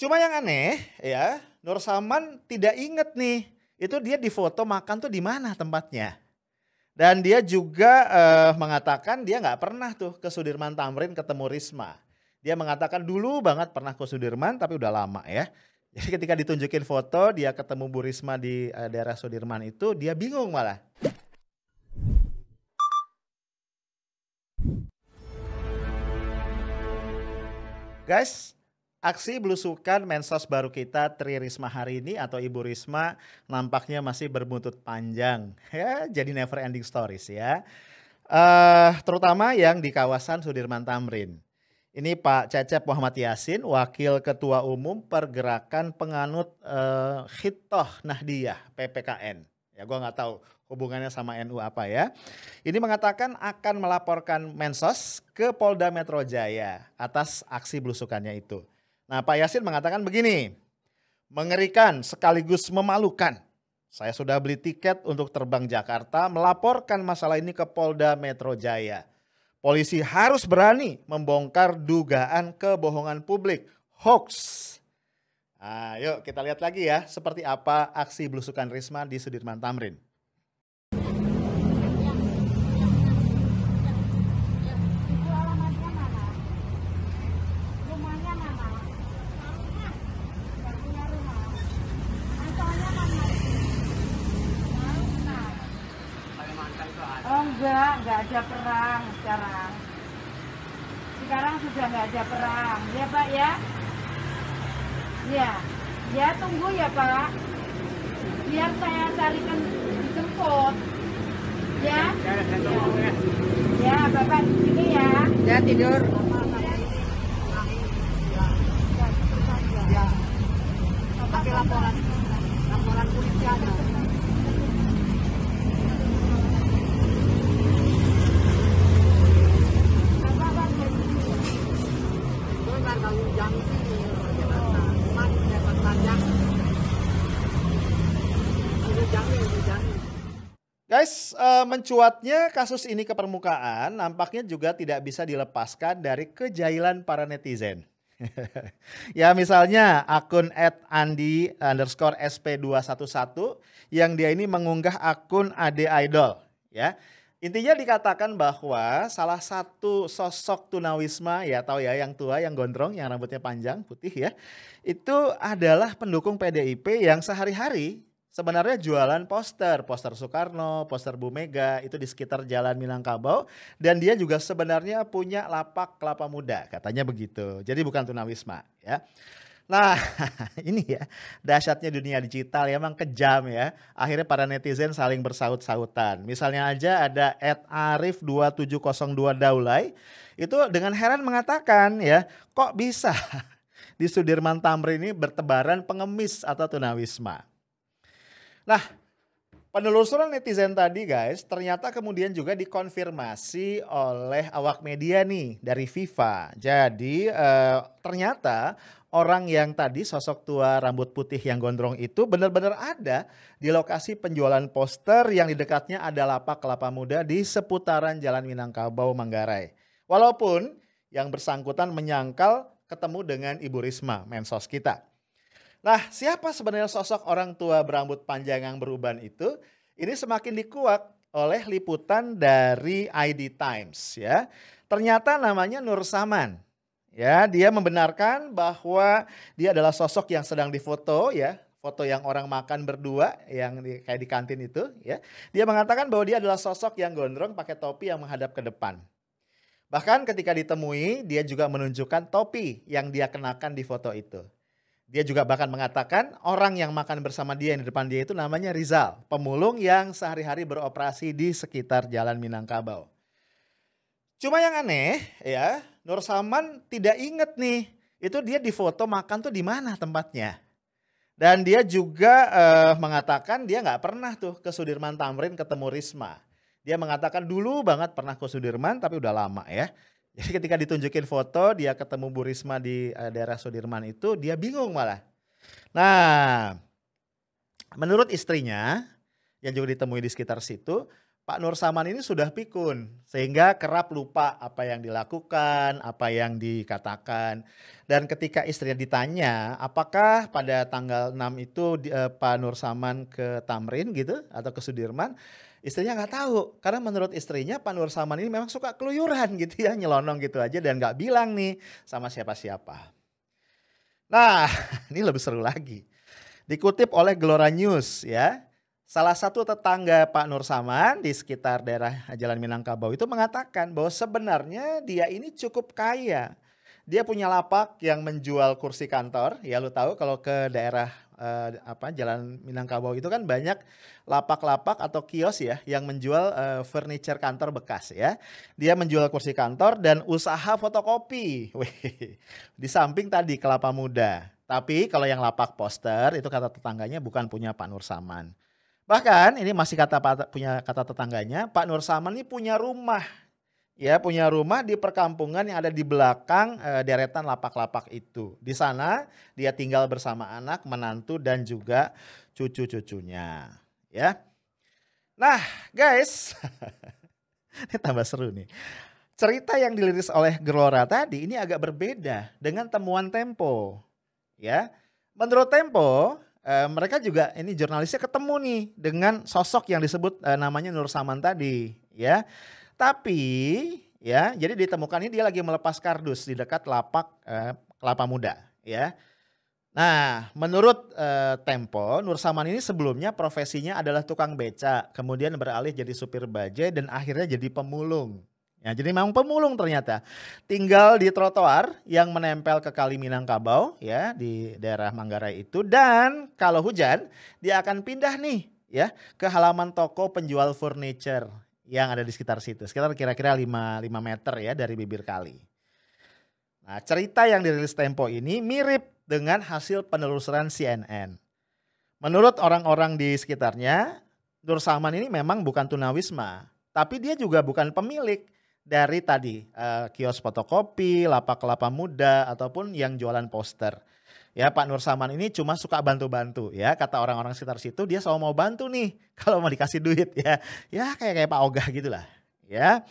Cuma yang aneh ya, Nur Saman tidak inget nih, itu dia di foto makan tuh di mana tempatnya. Dan dia juga, mengatakan dia nggak pernah tuh ke Sudirman Tamrin ketemu Risma. Dia mengatakan dulu banget pernah ke Sudirman tapi udah lama ya. Jadi ketika ditunjukin foto dia ketemu Bu Risma di, daerah Sudirman itu dia bingung malah. Guys, aksi belusukan Mensos baru kita Tri Risma hari ini atau Ibu Risma nampaknya masih berbuntut panjang. Ya, jadi never ending stories ya. Terutama yang di kawasan Sudirman Tamrin. Ini Pak Cecep Muhammad Yasin, Wakil Ketua Umum Pergerakan Penganut Khitoh Nahdiyah PPKN. Ya, gua nggak tahu hubungannya sama NU apa ya. Ini mengatakan akan melaporkan Mensos ke Polda Metro Jaya atas aksi belusukannya itu. Nah, Pak Yasin mengatakan begini, mengerikan sekaligus memalukan. Saya sudah beli tiket untuk terbang Jakarta, melaporkan masalah ini ke Polda Metro Jaya. Polisi harus berani membongkar dugaan kebohongan publik, hoax. Nah, yuk kita lihat lagi ya, seperti apa aksi belusukan Risma di Sudirman Tamrin. Oh enggak ada perang sekarang. Sekarang sudah nggak ada perang, ya Pak ya? Ya, ya tunggu ya Pak. Biar saya carikan dijemput. Ya? Ya, Bapak di sini ya. Ya tidur. Pakai laporan polisi ada. Guys, mencuatnya kasus ini ke permukaan nampaknya juga tidak bisa dilepaskan dari kejailan para netizen. Ya misalnya akun @andi_sp211 yang dia ini mengunggah akun Ade Idol ya. Intinya dikatakan bahwa salah satu sosok tunawisma ya tahu ya yang tua yang gondrong yang rambutnya panjang putih ya. Itu adalah pendukung PDIP yang sehari-hari sebenarnya jualan poster Soekarno, poster Bu Mega itu di sekitar Jalan Minangkabau dan dia juga sebenarnya punya lapak kelapa muda katanya begitu. Jadi bukan tunawisma ya. Nah, ini ya dahsyatnya dunia digital ya emang kejam ya. Akhirnya para netizen saling bersaut-sautan. Misalnya aja ada @arif2702 Daulay itu dengan heran mengatakan ya, kok bisa di Sudirman Tamrin ini bertebaran pengemis atau tunawisma. Nah, penelusuran netizen tadi guys, ternyata kemudian juga dikonfirmasi oleh awak media nih dari FIFA. Jadi ternyata orang yang tadi sosok tua rambut putih yang gondrong itu benar-benar ada di lokasi penjualan poster yang di dekatnya ada lapak kelapa muda di seputaran Jalan Minangkabau Manggarai. Walaupun yang bersangkutan menyangkal ketemu dengan Ibu Risma, Mensos kita. Nah, siapa sebenarnya sosok orang tua berambut panjang yang beruban itu? Ini semakin dikuak oleh liputan dari ID Times ya. Ternyata namanya Nur Saman. Ya, dia membenarkan bahwa dia adalah sosok yang sedang difoto ya, foto yang orang makan berdua yang kayak di kantin itu ya. Dia mengatakan bahwa dia adalah sosok yang gondrong pakai topi yang menghadap ke depan. Bahkan ketika ditemui, dia juga menunjukkan topi yang dia kenakan di foto itu. Dia juga bahkan mengatakan orang yang makan bersama dia yang di depan dia itu namanya Rizal, pemulung yang sehari-hari beroperasi di sekitar Jalan Minangkabau. Cuma yang aneh ya, Nur Saman tidak inget nih, itu dia di foto makan tuh di mana tempatnya. Dan dia juga mengatakan dia nggak pernah tuh ke Sudirman Tamrin ketemu Risma. Dia mengatakan dulu banget pernah ke Sudirman tapi udah lama ya. Jadi ketika ditunjukin foto dia ketemu Bu Risma di daerah Sudirman itu dia bingung malah. Nah, menurut istrinya yang juga ditemui di sekitar situ, Pak Nur Saman ini sudah pikun sehingga kerap lupa apa yang dilakukan, apa yang dikatakan. Dan ketika istrinya ditanya apakah pada tanggal 6 itu Pak Nur Saman ke Tamrin gitu atau ke Sudirman, istrinya nggak tahu. Karena menurut istrinya Pak Nur Saman ini memang suka keluyuran gitu ya, nyelonong gitu aja dan nggak bilang nih sama siapa-siapa. Nah, ini lebih seru lagi. Dikutip oleh Gelora News ya. Salah satu tetangga Pak Nur Saman di sekitar daerah Jalan Minangkabau itu mengatakan bahwa sebenarnya dia ini cukup kaya. Dia punya lapak yang menjual kursi kantor. Ya lu tahu kalau ke daerah Jalan Minangkabau itu kan banyak lapak-lapak atau kios ya yang menjual furniture kantor bekas ya. Dia menjual kursi kantor dan usaha fotokopi. Wih, di samping tadi kelapa muda. Tapi kalau yang lapak poster itu kata tetangganya bukan punya Pak Nur Saman. Bahkan ini masih punya kata tetangganya, Pak Nur Saman ini punya rumah. Ya, punya rumah di perkampungan yang ada di belakang deretan lapak-lapak itu. Di sana dia tinggal bersama anak, menantu dan juga cucu-cucunya, ya. Nah, guys. Ini tambah seru nih. Cerita yang diliris oleh Gelora tadi ini agak berbeda dengan temuan Tempo. Ya. Menurut Tempo, mereka juga ini jurnalisnya ketemu nih dengan sosok yang disebut namanya Nur Saman tadi, ya. Tapi ya, jadi ditemukan ini dia lagi melepas kardus di dekat lapak kelapa muda, ya. Nah, menurut Tempo, Nur Saman ini sebelumnya profesinya adalah tukang beca, kemudian beralih jadi supir bajai dan akhirnya jadi pemulung. Ya, jadi memang pemulung ternyata. Tinggal di trotoar yang menempel ke Kali Minangkabau ya di daerah Manggarai itu, dan kalau hujan dia akan pindah nih ya ke halaman toko penjual furniture yang ada di sekitar situ. Sekitar kira-kira 5 meter ya dari bibir kali. Nah, cerita yang dirilis Tempo ini mirip dengan hasil penelusuran CNN. Menurut orang-orang di sekitarnya, Nur Saman ini memang bukan tunawisma, tapi dia juga bukan pemilik dari tadi kios fotokopi, lapak kelapa muda ataupun yang jualan poster. Ya, Pak Nur Saman ini cuma suka bantu-bantu ya, kata orang-orang sekitar situ dia selalu mau bantu nih kalau mau dikasih duit ya. Ya kayak Pak Ogah gitulah ya.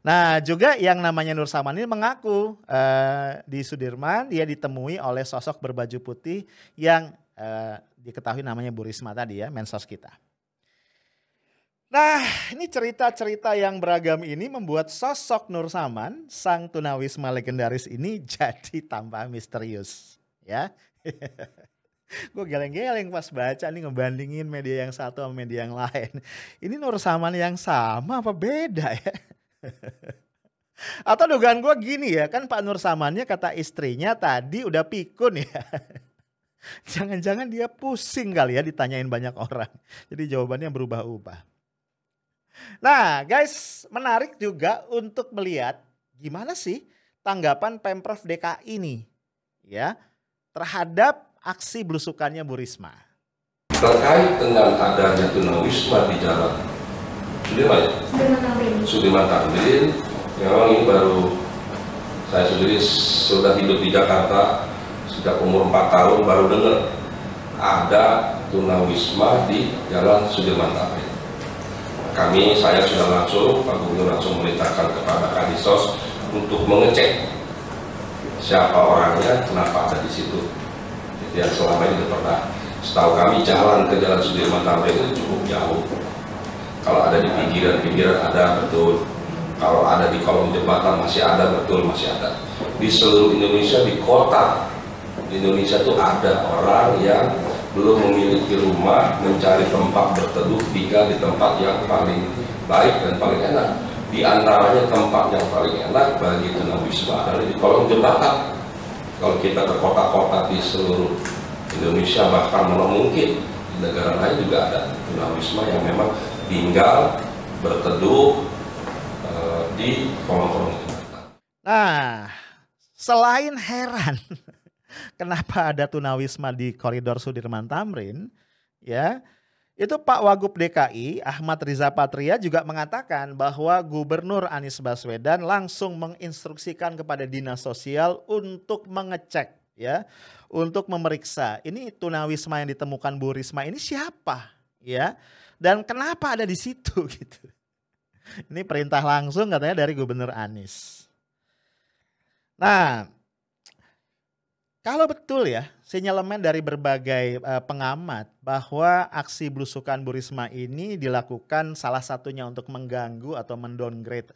Nah, juga yang namanya Nur Saman ini mengaku di Sudirman dia ditemui oleh sosok berbaju putih yang diketahui namanya Bu Risma tadi ya, mensos kita. Nah, ini cerita-cerita yang beragam ini membuat sosok Nur Saman, sang tunawisma legendaris ini jadi tambah misterius, ya. Gue geleng-geleng pas baca nih ngebandingin media yang satu sama media yang lain. Ini Nur Saman yang sama apa beda ya? Atau dugaan gue gini ya, kan Pak Nur Samannya kata istrinya tadi udah pikun ya. Jangan-jangan dia pusing kali ya ditanyain banyak orang. Jadi jawabannya berubah-ubah. Nah guys, menarik juga untuk melihat gimana sih tanggapan Pemprov DKI nih ya terhadap aksi belusukannya Bu Risma. Terkait dengan adanya tunawisma di jalan Sudirman Tamrin, memang ini baru saya sendiri sudah hidup di Jakarta sejak umur 4 tahun baru dengar ada tunawisma di jalan Sudirman Tamrin. Saya sudah langsung, Pak Gubernur langsung memerintahkan kepada Kadisos untuk mengecek siapa orangnya, kenapa ada di situ. Itu yang selama ini pernah. Setahu kami jalan ke jalan Sudirman Tamrin itu cukup jauh. Kalau ada di pinggiran ada betul. Kalau ada di kolong jembatan masih ada betul, masih ada. Di seluruh Indonesia, di kota Indonesia itu ada orang yang belum memiliki rumah, mencari tempat berteduh, tinggal di tempat yang paling baik dan paling enak. Di antaranya tempat yang paling enak bagi tunawisma adalah di kolong jembatan. Kalau kita ke kota-kota di seluruh Indonesia, bahkan mungkin di negara lain juga ada tunawisma yang memang tinggal berteduh di kolong-kolong jembatan. Nah, selain heran kenapa ada tunawisma di koridor Sudirman Tamrin, ya, itu Pak Wagub DKI Ahmad Riza Patria juga mengatakan bahwa Gubernur Anies Baswedan langsung menginstruksikan kepada Dinas Sosial untuk mengecek, ya, untuk memeriksa ini tunawisma yang ditemukan Bu Risma ini siapa, ya, dan kenapa ada di situ gitu. Ini perintah langsung katanya dari Gubernur Anies. Nah, kalau betul ya, sinyalemen dari berbagai pengamat bahwa aksi belusukan Bu Risma ini dilakukan salah satunya untuk mengganggu atau mendowngrade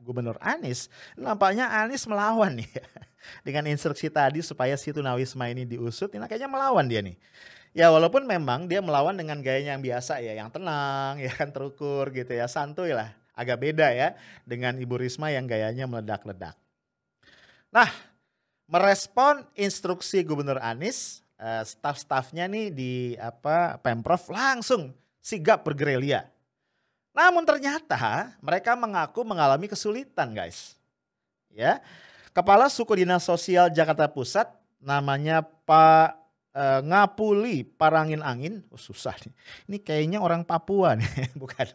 Gubernur Anies, nampaknya Anies melawan nih dengan instruksi tadi supaya si tunawisma ini diusut, ini kayaknya melawan dia nih. Ya walaupun memang dia melawan dengan gayanya yang biasa ya, yang tenang, ya kan terukur gitu ya, santuy lah. Agak beda ya dengan Ibu Risma yang gayanya meledak-ledak. Nah, merespon instruksi Gubernur Anies, staf-stafnya nih di Pemprov langsung sigap bergerilya. Namun ternyata mereka mengaku mengalami kesulitan, guys. Ya, Kepala Suku Dinas Sosial Jakarta Pusat namanya Pak Ngapuli Parangin Angin, susah nih. Ini kayaknya orang Papua nih, bukan.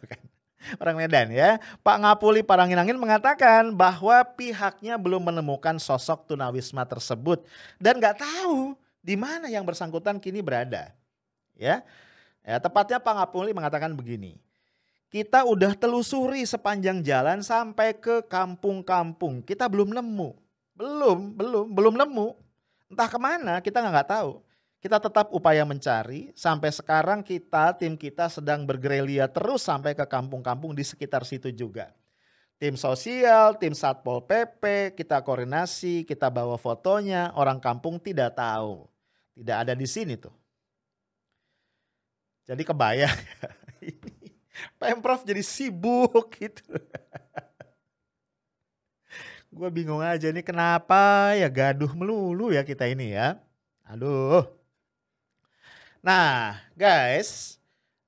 Orang Medan ya. Pak Ngapuli Parangin Angin mengatakan bahwa pihaknya belum menemukan sosok tunawisma tersebut dan nggak tahu di mana yang bersangkutan kini berada. Ya, tepatnya Pak Ngapuli mengatakan begini. Kita udah telusuri sepanjang jalan sampai ke kampung-kampung. Kita belum nemu. Belum nemu. Entah kemana kita nggak tahu. Kita tetap upaya mencari, sampai sekarang tim kita sedang bergerilya terus sampai ke kampung-kampung di sekitar situ juga. Tim sosial, tim Satpol PP, kita koordinasi, kita bawa fotonya, orang kampung tidak tahu. Tidak ada di sini tuh. Jadi kebayang, Pemprov jadi sibuk gitu. Gue bingung aja nih kenapa ya gaduh melulu ya kita ini ya. Aduh. Nah guys,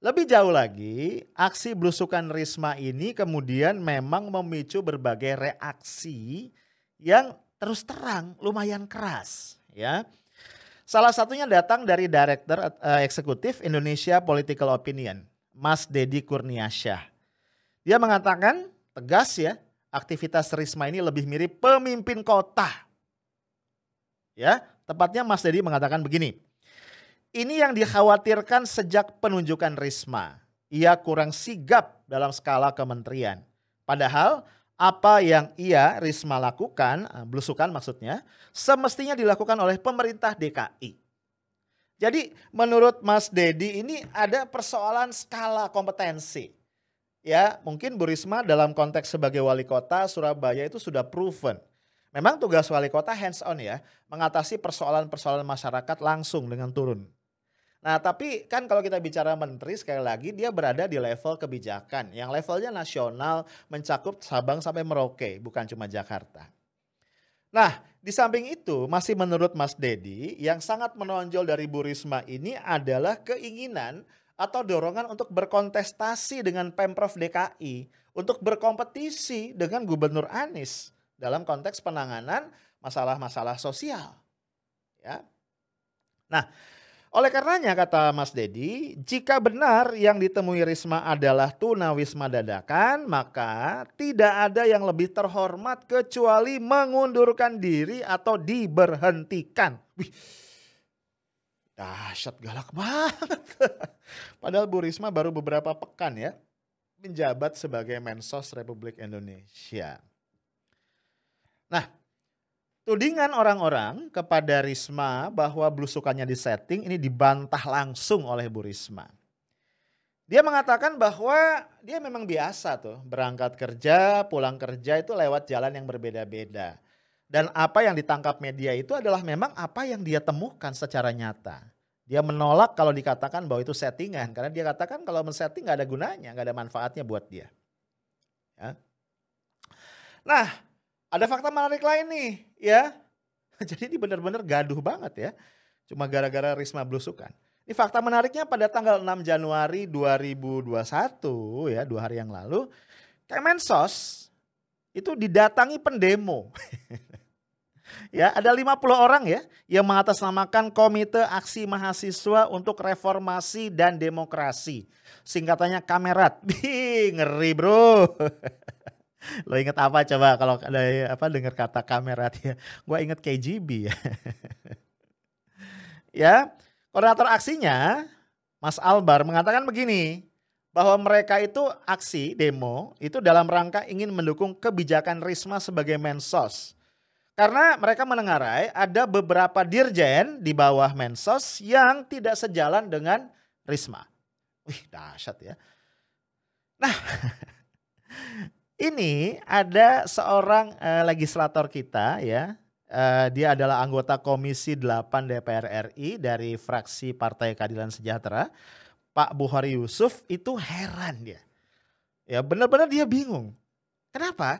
lebih jauh lagi aksi belusukan Risma ini kemudian memang memicu berbagai reaksi yang terus terang lumayan keras ya. Salah satunya datang dari Direktur Eksekutif Indonesia Political Opinion, Mas Deddy Kurniasyah. Dia mengatakan tegas ya, aktivitas Risma ini lebih mirip pemimpin kota. Ya, tepatnya Mas Deddy mengatakan begini. Ini yang dikhawatirkan sejak penunjukan Risma. Ia kurang sigap dalam skala kementerian. Padahal apa yang Risma lakukan, belusukan maksudnya, semestinya dilakukan oleh pemerintah DKI. Jadi menurut Mas Deddy ini ada persoalan skala kompetensi. Ya, mungkin Bu Risma dalam konteks sebagai wali kota Surabaya itu sudah proven. Memang tugas wali kota hands on ya, mengatasi persoalan-persoalan masyarakat langsung dengan turun. Nah tapi kan kalau kita bicara menteri sekali lagi dia berada di level kebijakan yang levelnya nasional mencakup Sabang sampai Merauke bukan cuma Jakarta. Nah di samping itu masih menurut Mas Deddy yang sangat menonjol dari Bu Risma ini adalah keinginan atau dorongan untuk berkontestasi dengan Pemprov DKI. Untuk berkompetisi dengan Gubernur Anies dalam konteks penanganan masalah-masalah sosial. Ya. Nah oleh karenanya kata Mas Deddy, jika benar yang ditemui Risma adalah tunawisma dadakan, maka tidak ada yang lebih terhormat kecuali mengundurkan diri atau diberhentikan. Wih, dahsyat galak banget. Padahal Bu Risma baru beberapa pekan ya menjabat sebagai Mensos Republik Indonesia. Nah, tudingan orang-orang kepada Risma bahwa belusukannya disetting ini dibantah langsung oleh Bu Risma. Dia mengatakan bahwa dia memang biasa tuh berangkat kerja, pulang kerja itu lewat jalan yang berbeda-beda. Dan apa yang ditangkap media itu adalah memang apa yang dia temukan secara nyata. Dia menolak kalau dikatakan bahwa itu settingan. Karena dia katakan kalau men-setting gak ada gunanya, gak ada manfaatnya buat dia. Ya. Nah, ada fakta menarik lain nih ya. Jadi ini benar-benar gaduh banget ya. Cuma gara-gara Risma belusukan. Ini fakta menariknya pada tanggal 6 Januari 2021 ya 2 hari yang lalu. Kemensos itu didatangi pendemo. Ya ada 50 orang ya yang mengatasnamakan Komite Aksi Mahasiswa untuk Reformasi dan Demokrasi. Singkatannya Kamerat. Ngeri bro. Lo inget apa coba kalau ada dengar kata Kamerat ya? Gua inget KGB ya. Ya, koordinator aksinya Mas Albar mengatakan begini, bahwa mereka itu aksi demo itu dalam rangka ingin mendukung kebijakan Risma sebagai Mensos. Karena mereka menengarai ada beberapa dirjen di bawah Mensos yang tidak sejalan dengan Risma. Wih, dahsyat ya. Nah, ini ada seorang legislator kita ya. Dia adalah anggota Komisi 8 DPR RI dari fraksi Partai Keadilan Sejahtera. Pak Bukhari Yusuf itu heran dia. Ya benar-benar dia bingung. Kenapa?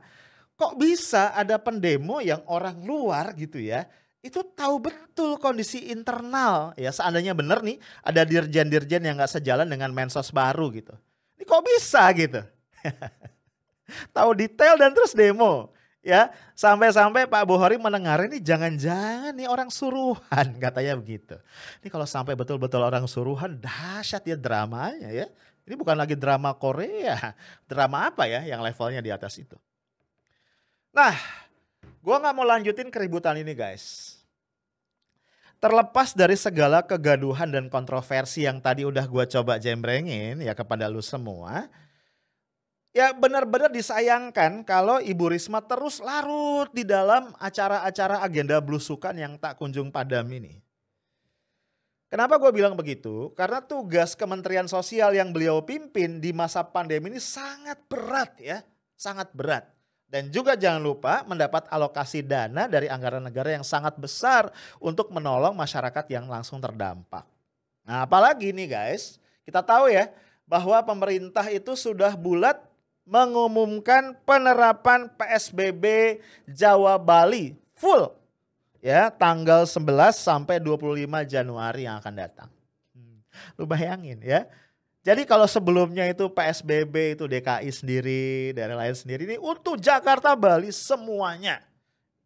Kok bisa ada pendemo yang orang luar gitu ya, itu tahu betul kondisi internal. Ya seandainya benar nih ada dirjen-dirjen yang gak sejalan dengan Mensos baru gitu. Ini kok bisa gitu? Tahu detail dan terus demo. Ya sampai-sampai Pak Bukhari mendengar ini jangan-jangan nih orang suruhan katanya begitu. Ini kalau sampai betul-betul orang suruhan dahsyat ya dramanya ya. Ini bukan lagi drama Korea, drama apa ya yang levelnya di atas itu. Nah, gua nggak mau lanjutin keributan ini guys. Terlepas dari segala kegaduhan dan kontroversi yang tadi udah gua coba jembrengin ya kepada lu semua. Ya benar-benar disayangkan kalau Ibu Risma terus larut di dalam acara-acara agenda belusukan yang tak kunjung padam ini. Kenapa gue bilang begitu? Karena tugas Kementerian Sosial yang beliau pimpin di masa pandemi ini sangat berat ya. Sangat berat. Dan juga jangan lupa mendapat alokasi dana dari anggaran negara yang sangat besar untuk menolong masyarakat yang langsung terdampak. Nah apalagi nih guys, kita tahu ya bahwa pemerintah itu sudah bulat mengumumkan penerapan PSBB Jawa Bali full ya tanggal 11 sampai 25 Januari yang akan datang. Lu bayangin ya. Jadi kalau sebelumnya itu PSBB itu DKI sendiri, daerah lain sendiri, ini untuk Jakarta Bali semuanya.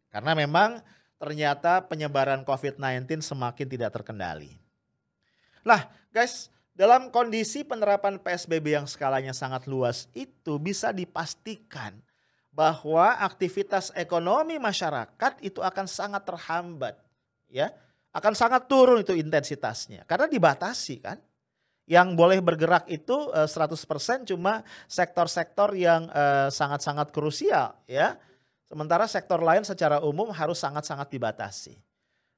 Karena memang ternyata penyebaran COVID-19 semakin tidak terkendali. Lah guys, dalam kondisi penerapan PSBB yang skalanya sangat luas itu bisa dipastikan bahwa aktivitas ekonomi masyarakat itu akan sangat terhambat. Ya, akan sangat turun itu intensitasnya karena dibatasi kan. Yang boleh bergerak itu 100% cuma sektor-sektor yang sangat-sangat krusial ya. Sementara sektor lain secara umum harus sangat-sangat dibatasi.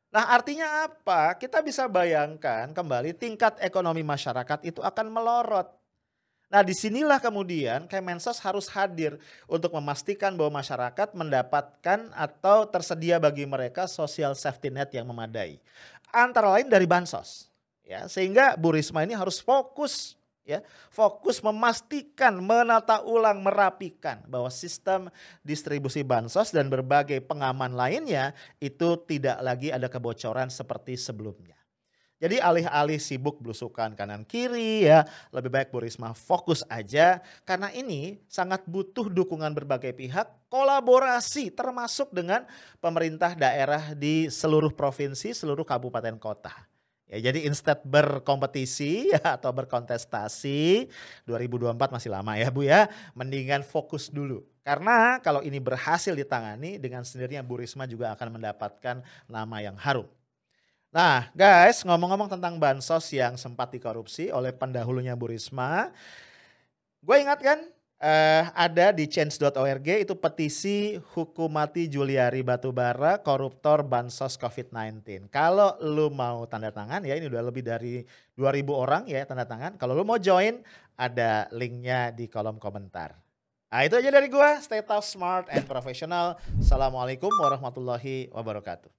Nah artinya apa? Kita bisa bayangkan kembali tingkat ekonomi masyarakat itu akan melorot. Nah disinilah kemudian Kemensos harus hadir untuk memastikan bahwa masyarakat mendapatkan atau tersedia bagi mereka social safety net yang memadai. Antara lain dari Bansos. Ya, sehingga Bu Risma ini harus fokus ya, fokus memastikan, menata ulang, merapikan bahwa sistem distribusi bansos dan berbagai pengaman lainnya itu tidak lagi ada kebocoran seperti sebelumnya. Jadi alih-alih sibuk belusukan kanan kiri ya, lebih baik Bu Risma fokus aja karena ini sangat butuh dukungan berbagai pihak, kolaborasi termasuk dengan pemerintah daerah di seluruh provinsi, seluruh kabupaten kota. Ya, jadi instead berkompetisi ya, atau berkontestasi 2024 masih lama ya Bu ya, mendingan fokus dulu. Karena kalau ini berhasil ditangani dengan sendirinya Bu Risma juga akan mendapatkan nama yang harum. Nah guys, ngomong-ngomong tentang bansos yang sempat dikorupsi oleh pendahulunya Bu Risma, gue ingatkan ada di change.org itu petisi hukum mati Juliari Batubara koruptor bansos COVID-19. Kalau lu mau tanda tangan ya, ini udah lebih dari 2.000 orang ya tanda tangan. Kalau lu mau join ada linknya di kolom komentar. Nah itu aja dari gua, stay tough, smart and professional. Assalamualaikum warahmatullahi wabarakatuh.